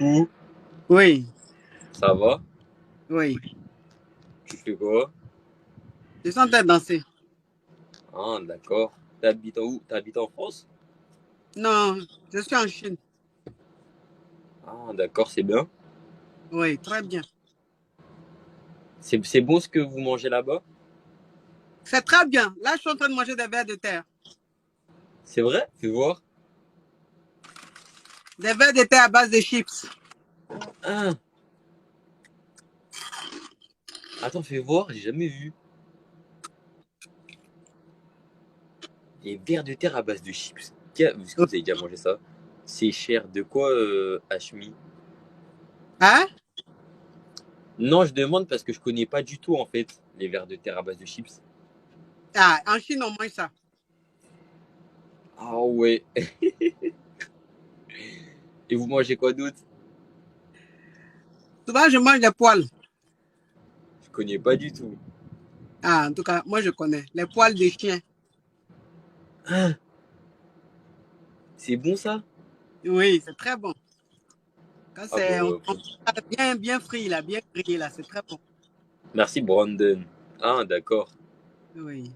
Coucou, Oui, ça va? oui. Tu fais quoi? Je suis en train de danser. Ah, d'accord. T'habites où? T'habites en France? Non, je suis en Chine. Ah, d'accord, c'est bien. Oui, très bien. C'est bon ce que vous mangez là-bas? C'est très bien. Là, je suis en train de manger des vers de terre. C'est vrai? Fais voir. Des vers de terre à base de chips. Ah, attends, fais voir, j'ai jamais vu. Des vers de terre à base de chips. Est-ce que vous avez déjà mangé ça? C'est cher. De quoi, Hachmi? Hein? Non, je demande parce que je connais pas du tout en fait les vers de terre à base de chips. Ah, en Chine, on mange ça. Ah ouais. Et vous mangez quoi d'autre? Souvent, je mange des poils. Je connais pas du tout. Ah, en tout cas, moi, je connais. Les poils de chien. Ah, c'est bon ça? Oui, c'est très bon. Quand Ah c'est bah, bien, bien frit, là, bien grillé, là, c'est très bon. merci Brandon. Ah, d'accord. Oui,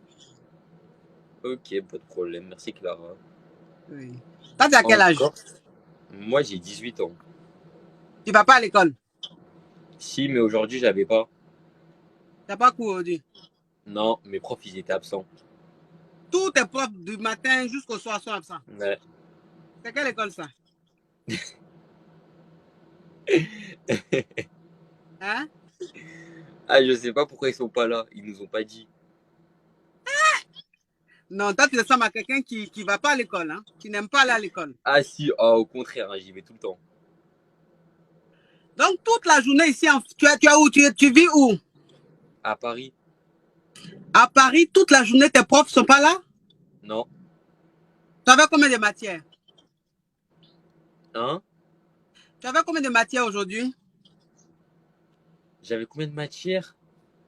Ok, pas de problème. Merci Clara. oui. Toi, tu as quel En âge? Corse, moi j'ai 18 ans. Tu vas pas à l'école? Si, mais aujourd'hui j'avais pas. Tu n'as pas cours aujourd'hui? Non, mes profs ils étaient absents. Tous tes profs du matin jusqu'au soir sont absents. Ouais. C'est quelle école, ça? Hein? Ah, je sais pas pourquoi ils sont pas là. Ils nous ont pas dit. Non, toi, tu ressembles à quelqu'un qui va pas à l'école, hein, qui n'aime pas aller à l'école. Ah si, ah, au contraire, hein, j'y vais tout le temps. Donc, toute la journée ici, tu as où? Tu vis où? À Paris? À Paris, toute la journée, tes profs sont pas là? Non. Tu avais combien de matières? Hein? Tu avais combien de matières aujourd'hui? J'avais combien de matières?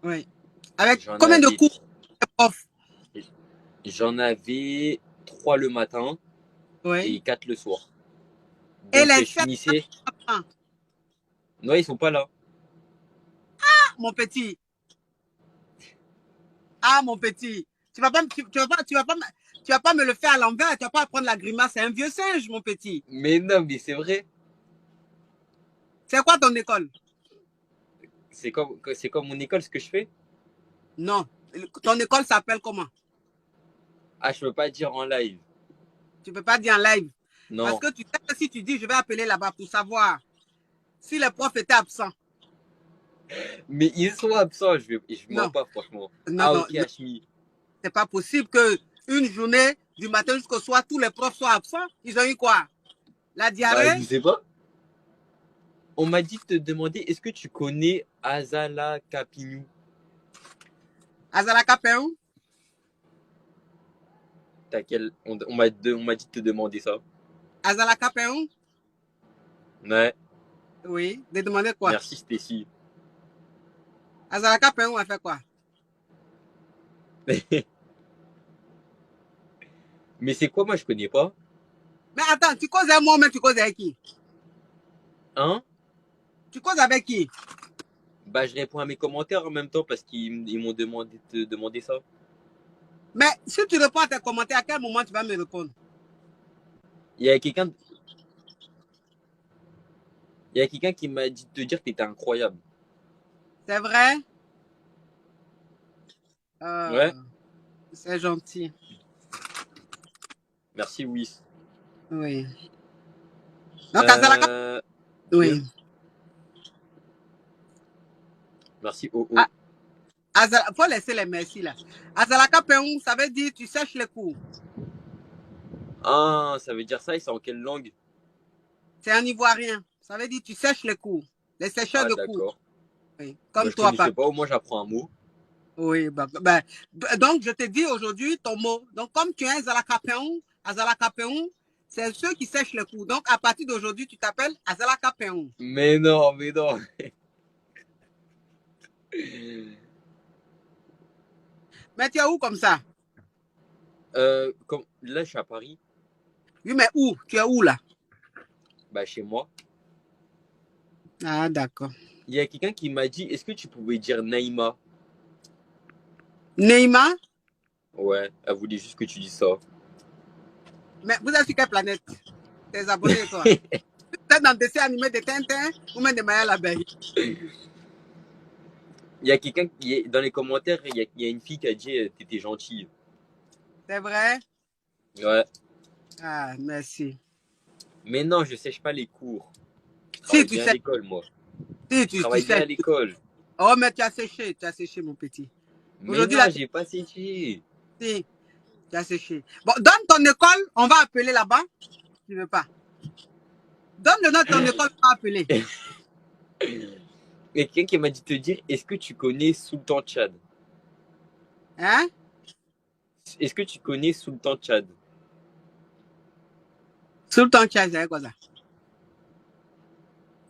Oui. Avec J'en combien de avais, cours, tes profs? j'en avais 3 le matin Oui. et 4 le soir. Et Donc les je 7 finissais. ans, Non, ils sont pas là. mon petit. Ah, mon petit. Tu vas pas me le faire à l'envers. Tu vas pas prendre la grimace. C'est un vieux singe, mon petit. Mais non, mais c'est vrai. C'est quoi ton école? C'est comme mon école ce que je fais. Non. Ton école s'appelle comment? Ah, je peux pas dire en live. Tu peux pas dire en live. Parce Non. que tu sais que si tu dis, je vais appeler là-bas pour savoir si les profs étaient absents. Mais ils sont absents, je mens Non, pas, franchement. non, Ah, non, ok, non. Hashmi. C'est pas possible que une journée, du matin jusqu'au soir, tous les profs soient absents. Ils ont eu quoi? La Bah, diarrhée? je sais pas. On m'a dit de te demander, est-ce que tu connais Azala Kapinu? Azalaka Peou? On m'a dit de te demander ça. Azalaka Peou? Ouais, Oui. De demander quoi? merci Stacy. Azalaka Peou a fait quoi? Mais c'est quoi, moi, je connais pas. Mais attends, tu causes avec moi, mais tu causes avec qui? Hein? Tu causes avec qui? Bah, je réponds à mes commentaires en même temps parce qu'ils m'ont demandé de te demander ça. Mais si tu réponds à tes commentaires, à quel moment tu vas me répondre? Il y a quelqu'un, il y a quelqu'un qui m'a dit de te dire que t'étais incroyable. C'est vrai? Ouais, C'est gentil. merci, Wiss. Oui. Donc, Azalaka, Euh, oui. merci, Oh Ah, Oh. faut laisser les merci là. Azalaka Peou, ça veut dire tu sèches les cours. Ah, ça veut dire ça et c'est en quelle langue? C'est un ivoirien. Ça veut dire tu sèches les cours. Les sécheurs Ah, de cours. d'accord. Oui. Bah, Comme je toi, connaissais pas. pas, au moins j'apprends un mot. Oui, donc je te dis aujourd'hui ton mot. Donc, comme tu es un Azalaka Peou, c'est ceux qui sèchent les cours. Donc, à partir d'aujourd'hui, tu t'appelles Azalaka Peou. Mais non, mais non. Mais tu es où comme ça? Là, je suis à Paris, Oui, mais où? Tu es où là? bah, chez moi. Ah, d'accord. Il y a quelqu'un qui m'a dit, est-ce que tu pouvais dire Naïma? Neymar, Ouais, elle voulait juste que tu dises ça. mais vous êtes sur quelle planète? Tes abonnés et toi? Vous êtes dans le dessin animé de Tintin ou même de Maya l'abeille? Il y a quelqu'un qui est dans les commentaires, il y a une fille qui a dit, t'étais gentille. C'est vrai? Ouais. Ah, merci. Mais non, je sèche pas les cours. Je Si travaille tu bien à sais, l'école, moi. si Je tu travaille bien sais. à l'école. Oh, mais tu as séché, mon petit. Mais Aujourd'hui, non, là, j'ai pas séché. si, tu as séché. Bon, donne ton école, on va appeler là-bas. Tu veux pas? Donne le nom de ton école, on va appeler. Il y a quelqu'un qui m'a dit te dire, est-ce que tu connais Sultan Tchad? Hein? Est-ce que tu connais Sultan Tchad? Sur ton chat, c'est quoi ça?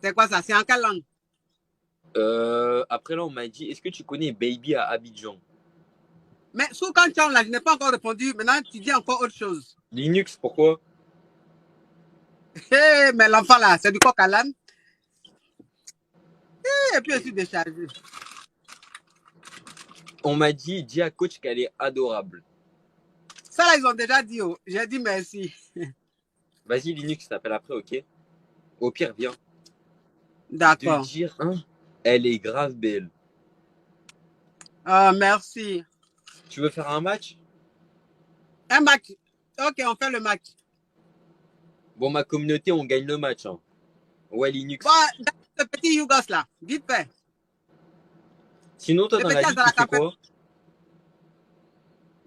C'est quoi ça? C'est en quelle langue? Après là, on m'a dit, est-ce que tu connais Baby à Abidjan? Mais sous quand tu là, je n'ai pas encore répondu. Maintenant, tu dis encore autre chose. Linux, pourquoi? Hé, mais l'enfant là, c'est du coq à l'âne. Et puis, je suis déchargé. On m'a dit, dis à coach qu'elle est adorable. Ça là, ils ont déjà dit. Oh. J'ai dit merci. Vas-y, Linux, je t'appelle après, ok? Au pire, viens. De D'accord. dire, hein, elle est grave belle. Ah, merci. Tu veux faire un match? Un match. Ok, on fait le match. Bon, ma communauté, on gagne le match. Hein. Ouais, Bon, Linux. le petit Yougos là, vite fait. Sinon, toi, Le dans petit la vie, tu fais Azalakapé. quoi?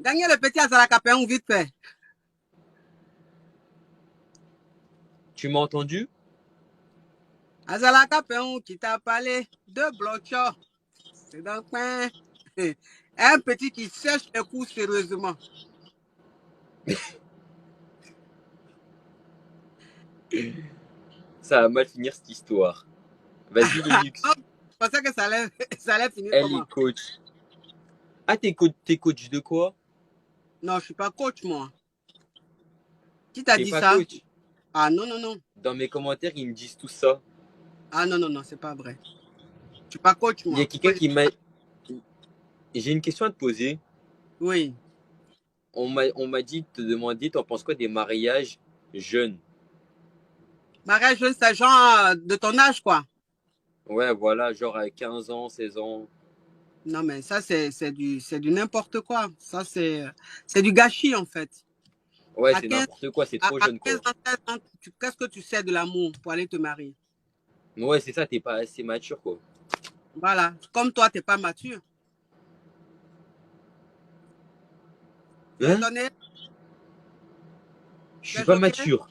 Gagnez le petit Azalakapé, vite fait. Tu m'as entendu? Azalakapé, qui t'a parlé de bloc-shot. C'est dans le coin. Un petit qui cherche les coups sérieusement. Ça va mal finir cette histoire. Vas-y, Linux. Je pensais que ça allait finir Elle est comment? coach. Ah, t'es coach de quoi? Non, je ne suis pas coach, moi. Qui t'a T'es dit pas ça? coach? Ah non, non, non. Dans mes commentaires, ils me disent tout ça. Ah non, non, non, c'est pas vrai. Je ne suis pas coach, Il y a moi. quelqu'un qui m'a. J'ai une question à te poser. Oui. On m'a dit de te demander, t'en penses quoi des mariages jeunes? Mariage jeune, c'est genre de ton âge, quoi. Ouais, voilà, genre à 15 ans, 16 ans. Non, mais ça, c'est du n'importe quoi. Ça, c'est du gâchis, en fait. Ouais, À c'est 15, n'importe quoi, c'est à, trop à jeune, 15 quoi. ans, 16 ans, qu'est-ce que tu sais de l'amour pour aller te marier? Ouais, c'est ça, t'es pas assez mature, quoi. Voilà. Comme toi, tu n'es pas mature. Tu es Hein? étonné? Je Tu suis es pas choqué? mature.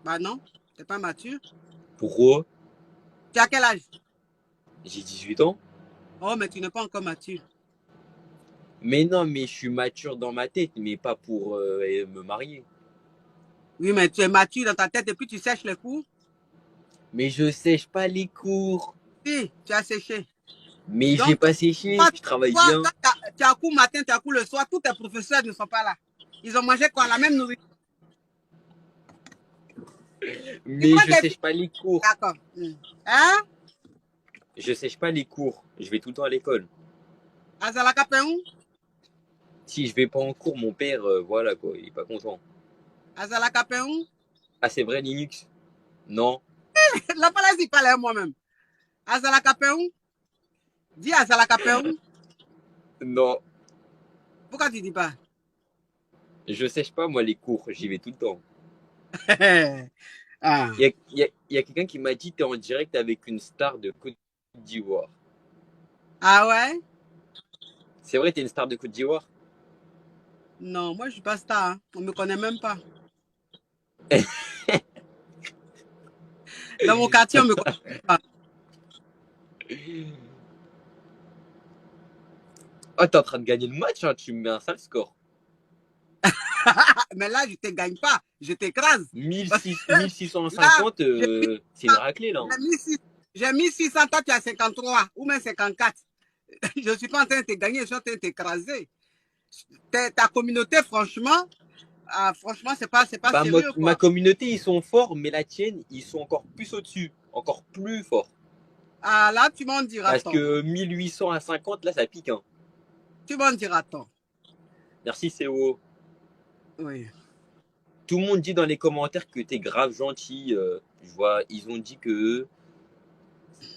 Bah non, tu n'es pas mature. Pourquoi? Tu as quel âge? J'ai 18 ans. Oh, mais tu n'es pas encore mature. Mais non, mais je suis mature dans ma tête, mais pas pour me marier. Oui, mais tu es mature dans ta tête et puis tu sèches les coups. Mais je sèche pas les cours. Si, tu as séché. Mais j'ai Donc, pas séché, toi, je travaille toi, bien. quand tu as cours matin, tu as cours le soir, tous tes professeurs ne sont pas là. Ils ont mangé quoi? La même nourriture. Ils Mais prennent je des sèche filles. pas les cours. D'accord. Hein? Je sèche pas les cours. Je vais tout le temps à l'école. Azalaka Peon? Si je vais pas en cours, mon père, voilà quoi, il est pas content. Azalaka Peon? Ah, c'est vrai, Linux? Non, La palais, il parle moi-même. Azalaka Peon? Dis Azalaka Peon. non. Pourquoi tu dis pas? Je sèche pas, moi, les cours. J'y vais tout le temps. Ah. Il y a quelqu'un qui m'a dit, t'es en direct avec une star de Côte d'Ivoire. Ah ouais? C'est vrai, t'es une star de Côte d'Ivoire? Non, moi je suis pas star. Hein. On me connaît même pas. Dans mon quartier, on me connaît pas. Oh, t'es en train de gagner le match, hein, tu me mets un sale score. Mais là, je te gagne pas. Je t'écrase. Parce que là, 1650, j'ai mis, c'est une raclée, là. Hein. j'ai mis 600, toi tu as 53 ou même 54. Je ne suis pas en train de te gagner, je suis en train de t'écraser. Ta communauté, franchement, franchement, c'est pas Bah, sérieux, ma quoi. communauté, ils sont forts, mais la tienne, ils sont encore plus au-dessus. Encore plus forts. Ah, là, tu m'en diras Parce tant. que 1800 à 50, là, ça pique, hein. Tu m'en diras tant. Merci, CO. Oui. Tout le monde dit dans les commentaires que t'es grave gentil. Je vois, ils ont dit que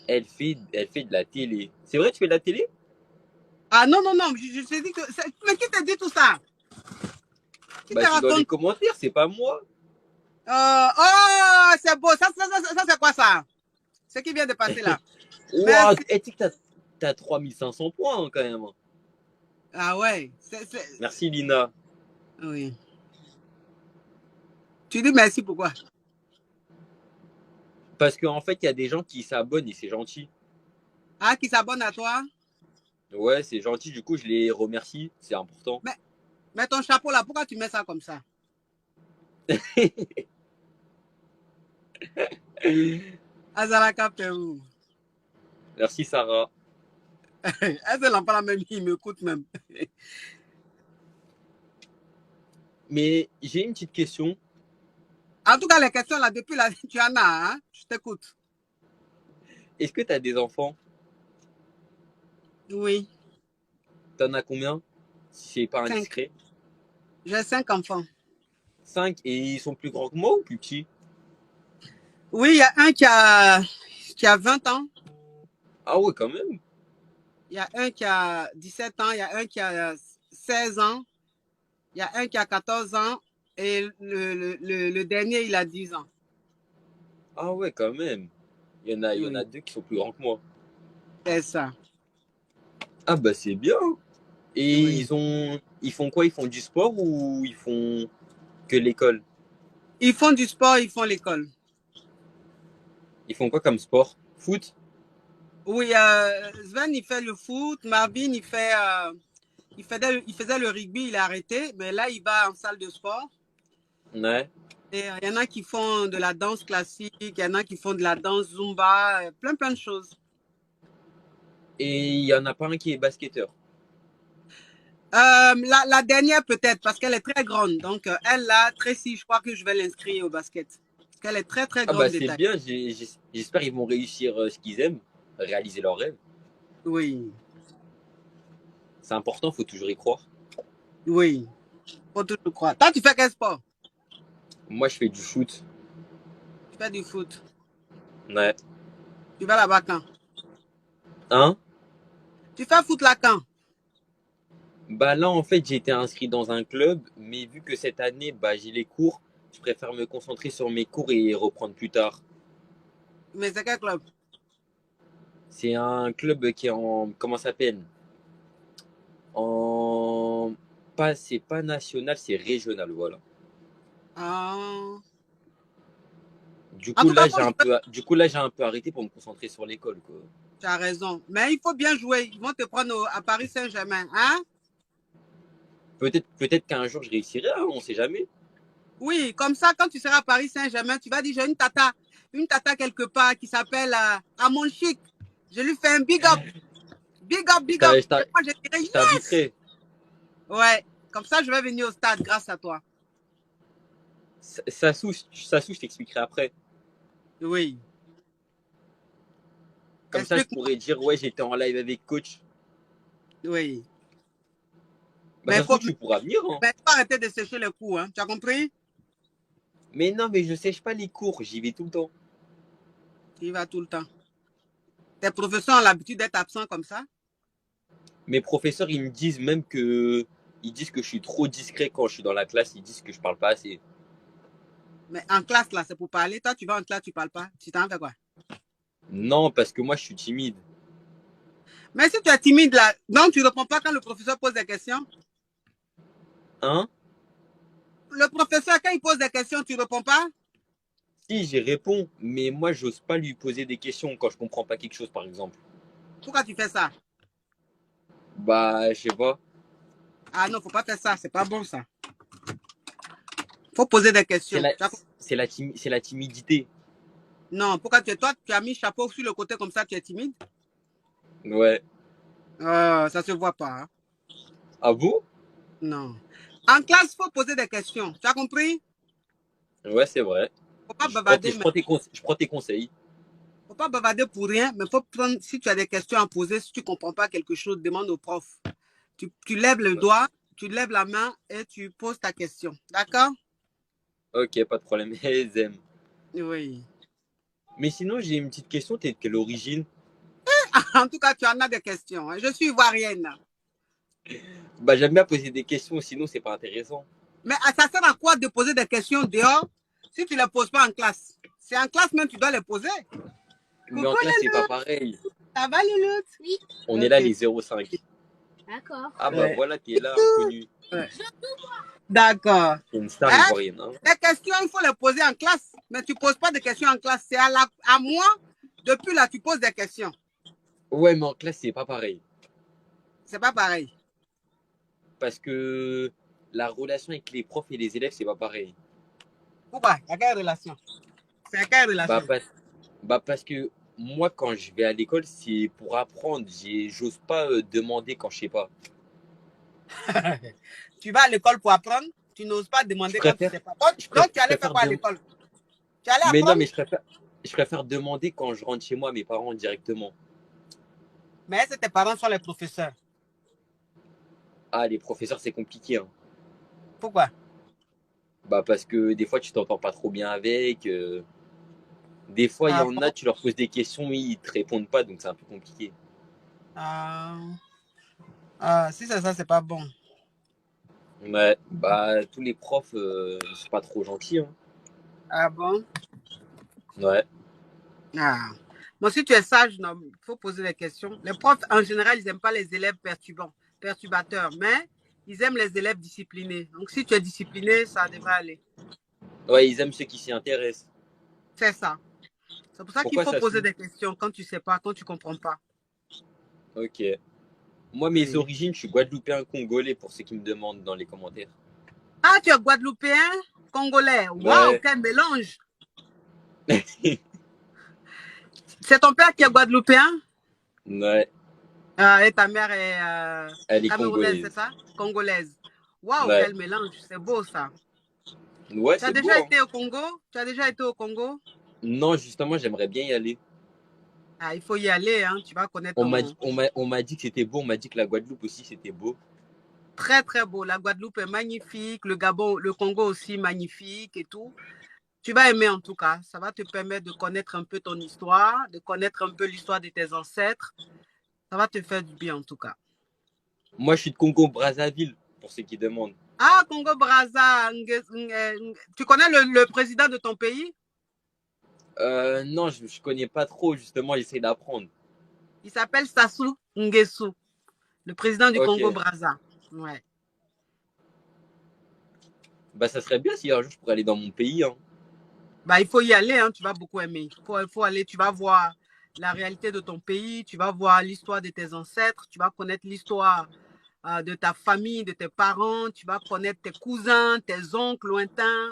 elle fait de la télé. C'est vrai, tu fais de la télé? Ah non, non, non, je t'ai dit que... Mais qui t'a dit tout ça? Qui te Bah, c'est dans les raconte? commentaires, c'est pas moi. Oh, c'est beau. Ça c'est quoi ça? Ce qui vient de passer là. Ouah, Merci. tu sais que t'as 3500 points, hein, quand même. Ah ouais. Merci, Lina. Oui. Tu dis merci pourquoi? Parce qu'en fait, il y a des gens qui s'abonnent et c'est gentil. Ah, qui s'abonne à toi? Ouais, c'est gentil. Du coup, je les remercie. C'est important. Mais, mais ton chapeau là, pourquoi tu mets ça comme ça? Azalaka Pérou. Merci, Sarah. Elle se pas la même, il m'écoute même. Mais j'ai une petite question. En tout cas, les questions là, depuis là, tu en as, hein? Je t'écoute. Est-ce que t'as des enfants? Oui. T'en as combien? Si c'est pas 5. indiscret. J'ai 5 enfants. 5 et ils sont plus grands que moi ou plus petits? Oui, il y a un qui a 20 ans. Ah ouais, quand même. Il y a un qui a 17 ans. Il y a un qui a 16 ans. Il y a un qui a 14 ans. Et le dernier, il a 10 ans. Ah ouais, quand même. Il y en a Oui, deux qui sont plus grands que moi. c'est ça. Ah bah c'est bien. Et Oui. ils font quoi? Ils font du sport ou ils font que l'école? Ils font du sport, ils font l'école. Ils font quoi comme sport? Foot? Oui, Sven, il fait le foot. Marvin, il faisait le rugby, il a arrêté. Mais là, il va en salle de sport. Ouais. Et il y en a qui font de la danse classique, il y en a qui font de la danse Zumba, plein, plein de choses. Et il y en a pas un qui est basketteur. La dernière peut-être, parce qu'elle est très grande. Donc, elle, là, Tracy, je crois que je vais l'inscrire au basket. Parce qu'elle est très, très Ah bah grande de c'est taille. bien. J'espère qu'ils vont réussir ce qu'ils aiment, réaliser leurs rêves. Oui, C'est important, faut toujours y croire. oui, faut toujours croire. Toi, tu fais quel sport? Moi, je fais du foot. Tu fais du foot. Ouais. Tu vas là-bas quand? Hein? Tu fais foot là quand? Bah là, en fait, j'ai été inscrit dans un club, mais vu que cette année, bah j'ai les cours, je préfère me concentrer sur mes cours et reprendre plus tard. Mais c'est quel club? C'est un club qui est en, comment ça s'appelle? En, pas, c'est pas national, c'est régional, voilà. Ah. Du En coup tout cas, là, faut jouer. j'ai un peu arrêté pour me concentrer sur l'école, quoi. Tu as raison. Mais il faut bien jouer. Ils vont te prendre à Paris Saint-Germain. Hein? Peut-être qu'un jour je réussirai, hein, on sait jamais. Oui, comme ça, quand tu seras à Paris Saint-Germain, tu vas dire, j'ai une tata quelque part qui s'appelle Amon Chic. Je lui fais un big up, big up, Je big up. t'a- je Et t'a- moi, je dirai je yes. t'inviterai. Ouais, comme ça, je vais venir au stade grâce à toi. Ça je t'expliquerai après. Oui, Comme ça, je explique-moi. pourrais dire, ouais, j'étais en live avec coach. Oui, Bah, mais ça il se faut, trouve, tu pourras venir, hein. mais faut arrêter de sécher les coups, hein. Tu as compris? Mais non, mais je sèche pas les cours, j'y vais tout le temps. Tu y vas tout le temps. Tes professeurs ont l'habitude d'être absents comme ça. Mes professeurs, ils me disent même que, ils disent que je suis trop discret quand je suis dans la classe, ils disent que je parle pas assez. Mais en classe, là, c'est pour parler. Toi, tu vas en classe, tu parles pas. Tu t'en fais quoi? Non, parce que moi, je suis timide. Mais si tu es timide, là, donc tu ne réponds pas quand le professeur pose des questions. Hein? Le professeur, quand il pose des questions, tu ne réponds pas? Si, j'y réponds, mais moi, j'ose pas lui poser des questions quand je comprends pas quelque chose, par exemple. Pourquoi tu fais ça? Bah, je sais pas. Ah non, faut pas faire ça. C'est pas bon, ça. Faut poser des C'est questions. la, c'est la timidité. Non, pourquoi toi, tu as mis chapeau sur le côté comme ça, tu es timide? Ouais. Ça se voit pas, hein. Ah bon? Non. En classe, faut poser des questions. Tu as compris? Ouais, c'est vrai. Faut pas bavarder, Je mais prends tes conseils. faut Faut pas bavarder pour rien, mais faut prendre, si tu as des questions à poser, si tu ne comprends pas quelque chose, demande au prof. Tu lèves le doigt, tu lèves la main et tu poses ta question. D'accord? Ok, pas de problème. Zem. Oui. Mais sinon, j'ai une petite question. T'es de quelle origine? En tout cas, tu en as des questions. Hein. Je suis ivoirienne. Bah, j'aime bien poser des questions, sinon, c'est pas intéressant. Mais ça sert à quoi de poser des questions dehors si tu ne les poses pas en classe? C'est en classe même tu dois les poser. Mais en Coucou classe, c'est pas Lelut, pareil. ça va Lelut? Oui. On est là, Ok. les 0,5. D'accord. Ah, bah Ouais. voilà, t'es là, inconnu. Ouais. D'accord. C'est une star Hein? ivoirienne. Hein. Les questions, il faut les poser en classe. Mais tu ne poses pas de questions en classe. C'est à moi. Depuis là, tu poses des questions. Ouais, mais en classe, c'est pas pareil. C'est pas pareil. Parce que la relation avec les profs et les élèves, c'est pas pareil. Pourquoi? Il y a quelle relation? C'est à quelle Bah, relation? parce que moi, quand je vais à l'école, c'est pour apprendre. J'ose pas demander quand je sais pas. Tu vas à l'école pour apprendre. Tu n'oses pas Je demander quand tu ne préfère, sais pas. Donc, tu je allais faire préfère quoi à de... l'école? Tu allais Mais non, apprendre? mais je préfère demander quand je rentre chez moi à mes parents directement. Mais est-ce que tes parents sont les professeurs? Ah, les professeurs, c'est compliqué. Hein. Pourquoi? Bah, parce que des fois, tu t'entends pas trop bien avec. Des fois, il y Ah en bon? a, tu leur poses des questions, ils te répondent pas, donc c'est un peu compliqué. Ah, ah, si c'est ça, c'est pas bon. Ouais, bah, tous les profs, ils sont pas trop gentils. Hein. Ah bon? Ouais. Ah. Bon, si tu es sage, non, il faut poser des questions. Les profs, en général, ils n'aiment pas les élèves perturbateurs, mais ils aiment les élèves disciplinés. Donc, si tu es discipliné, ça devrait aller. Ouais, ils aiment ceux qui s'y intéressent. C'est ça. C'est pour ça qu'il Pourquoi faut ça poser sous? des questions quand tu ne sais pas, quand tu ne comprends pas. Ok. Moi, mes Oui. origines, je suis guadeloupéen congolais pour ceux qui me demandent dans les commentaires. Ah, tu es guadeloupéen, congolais. Waouh, Ouais. quel mélange. C'est ton père qui est guadeloupéen? Ouais, Et ta mère est elle est camerounaise, c'est congolaise. ça? Congolaise. Waouh, Ouais. quel mélange. C'est beau ça. Ouais, Tu as c'est déjà beau. Hein. été au Congo? Tu as déjà été au Congo? Non, justement, j'aimerais bien y aller. Ah, il faut y aller, hein. Tu vas connaître ton... On m'a dit que c'était beau. On m'a dit que la Guadeloupe aussi, c'était beau. Très, très beau. La Guadeloupe est magnifique. Le Gabon, le Congo aussi magnifique et tout. Tu vas aimer en tout cas. Ça va te permettre de connaître un peu ton histoire, de connaître un peu l'histoire de tes ancêtres. Ça va te faire du bien en tout cas. Moi, je suis de Congo-Brazzaville, pour ceux qui demandent. Ah, Congo-Brazza, tu connais le président de ton pays? Non, je connais pas trop, justement, j'essaie d'apprendre. Il s'appelle Sassou Nguesso, le président du Ok. Congo-Brazza. Ouais. Bah, ça serait bien si un jour je pourrais aller dans mon pays. Hein. Bah, il faut y aller, hein, tu vas beaucoup aimer. Il faut aller, tu vas voir la réalité de ton pays, tu vas voir l'histoire de tes ancêtres, tu vas connaître l'histoire de ta famille, de tes parents, tu vas connaître tes cousins, tes oncles lointains,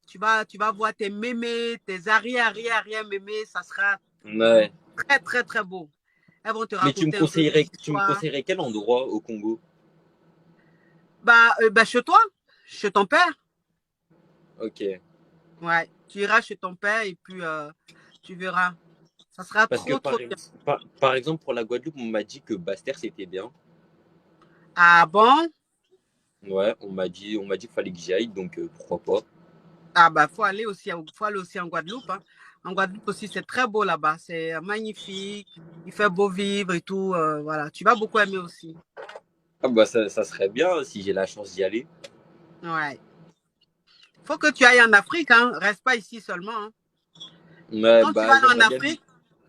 tu vas voir tes mémés, tes arrière-arrière-arrière-mémés, ça sera Ouais. très, très, très beau. Elles vont te Mais raconter un peu des tu me histoires. conseillerais quel endroit au Congo? Bah, chez toi, chez ton père. Ok. Ouais, tu iras chez ton père et puis tu verras. Ça sera Parce que trop, trop bien. par exemple, pour la Guadeloupe, on m'a dit que Basse-Terre, c'était bien. Ah bon? Ouais, on m'a dit qu'il fallait que j'y aille, donc pourquoi pas. Ah bah, faut aller aussi en Guadeloupe. Hein. En Guadeloupe aussi, c'est très beau là-bas. C'est magnifique. Il fait beau vivre et tout. Voilà, tu vas beaucoup aimer aussi. Ah bah ça serait bien si j'ai la chance d'y aller. Ouais. Faut que tu ailles en Afrique, hein. Reste pas ici seulement. Hein. Ouais, Quand tu vas bah aller en j'aimerais bien Afrique,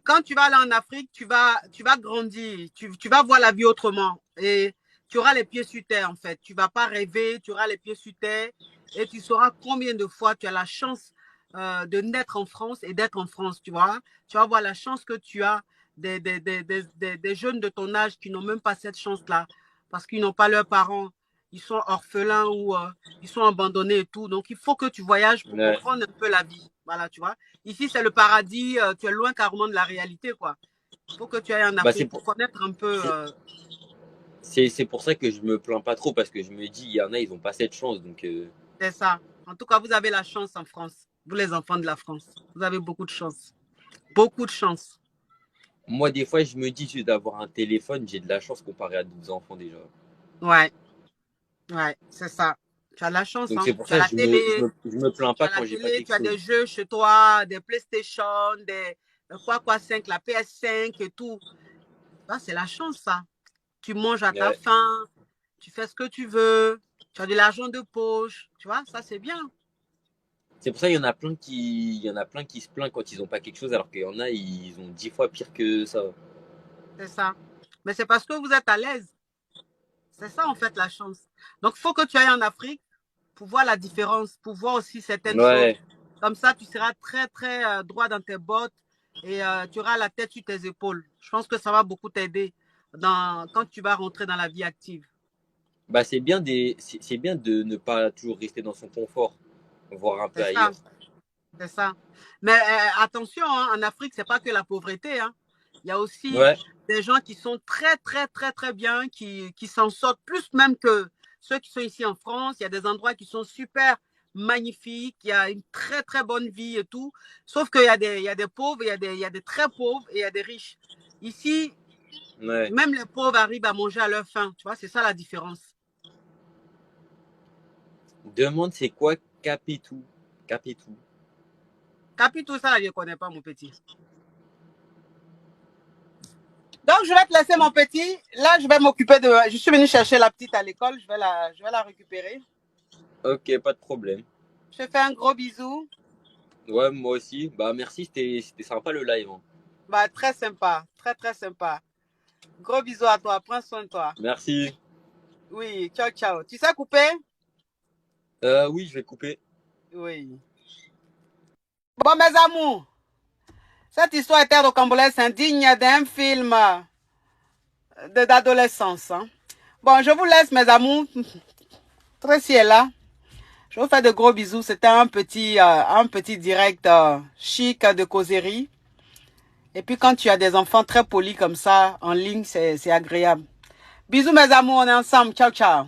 quand tu vas aller en Afrique, tu vas grandir, tu vas voir la vie autrement et tu auras les pieds sur terre en fait. Tu vas pas rêver, tu auras les pieds sur terre et tu sauras combien de fois tu as la chance de naître en France et d'être en France, tu vois. Tu vas voir la chance que tu as des jeunes de ton âge qui n'ont même pas cette chance-là parce qu'ils n'ont pas leurs parents, ils sont orphelins ou ils sont abandonnés et tout. Donc, il faut que tu voyages pour ouais. comprendre un peu la vie. Voilà, tu vois. Ici, c'est le paradis. Tu es loin carrément de la réalité, quoi. Il faut que tu ailles en Bah Afrique pour connaître un peu. c'est c'est pour ça que je me plains pas trop parce que je me dis il y en a ils ont pas cette chance donc C'est ça. En tout cas, vous avez la chance en France. Vous, les enfants de la France. Vous avez beaucoup de chance. beaucoup de chance. Moi, des fois, je me dis juste d'avoir un téléphone, j'ai de la chance comparé à d'autres enfants déjà. Ouais, ouais, c'est ça. Tu as de la chance, Donc hein. c'est pour Tu as ça que la télé, je me plains tu pas as la quand j'ai pas télé, quelque tu as des chose. jeux chez toi, des PlayStation, des quoi 5, la PS5 et tout. Ça, c'est la chance, ça. Tu manges à ta Ouais. faim, tu fais ce que tu veux, tu as de l'argent de poche, tu vois, ça c'est bien. C'est pour ça qu'il y en a plein qui, il y en a plein qui se plaignent quand ils ont pas quelque chose, alors qu'il y en a, ils ont 10 fois pire que ça. C'est ça. Mais c'est parce que vous êtes à l'aise. C'est ça, en fait, la chance. Donc, il faut que tu ailles en Afrique pour voir la différence, pour voir aussi certaines choses. Ouais, Comme ça, tu seras très, très droit dans tes bottes et tu auras la tête sur tes épaules. Je pense que ça va beaucoup t'aider quand tu vas rentrer dans la vie active. bah c'est bien de ne pas toujours rester dans son confort, voir un peu C'est ça, ailleurs. c'est ça. Mais attention, hein, en Afrique, c'est pas que la pauvreté, hein. Il y a aussi Ouais, des gens qui sont très, très, très, très bien, qui s'en sortent plus même que ceux qui sont ici en France. Il y a des endroits qui sont super magnifiques, il y a une très, très bonne vie et tout. Sauf qu'il y a des pauvres, il y a des très pauvres et il y a des riches. Ici, ouais. même les pauvres arrivent à manger à leur faim. Tu vois, c'est ça la différence. Demande c'est quoi Capitou. Capitou. Capi, tout ça, je ne connais pas, mon petit. Donc, je vais te laisser, mon petit. Là, je vais m'occuper de. Je suis venue chercher la petite à l'école. Je vais la récupérer. Ok, pas de problème. Je te fais un gros bisou. Ouais, moi aussi. Bah merci, c'était sympa le live, hein. Bah, très sympa. Très, très sympa. Gros bisous à toi. Prends soin de toi. Merci. Oui, ciao, ciao. Tu sais couper? Oui, je vais couper. Oui. Bon, mes amours, cette histoire était rocambolesque, indigne d'un film d'adolescence, hein. Bon, je vous laisse, mes amours. Tracy est là. Je vous fais de gros bisous. C'était un petit direct chic de causerie. Et puis quand tu as des enfants très polis comme ça en ligne, c'est agréable. Bisous mes amours, on est ensemble. Ciao, ciao.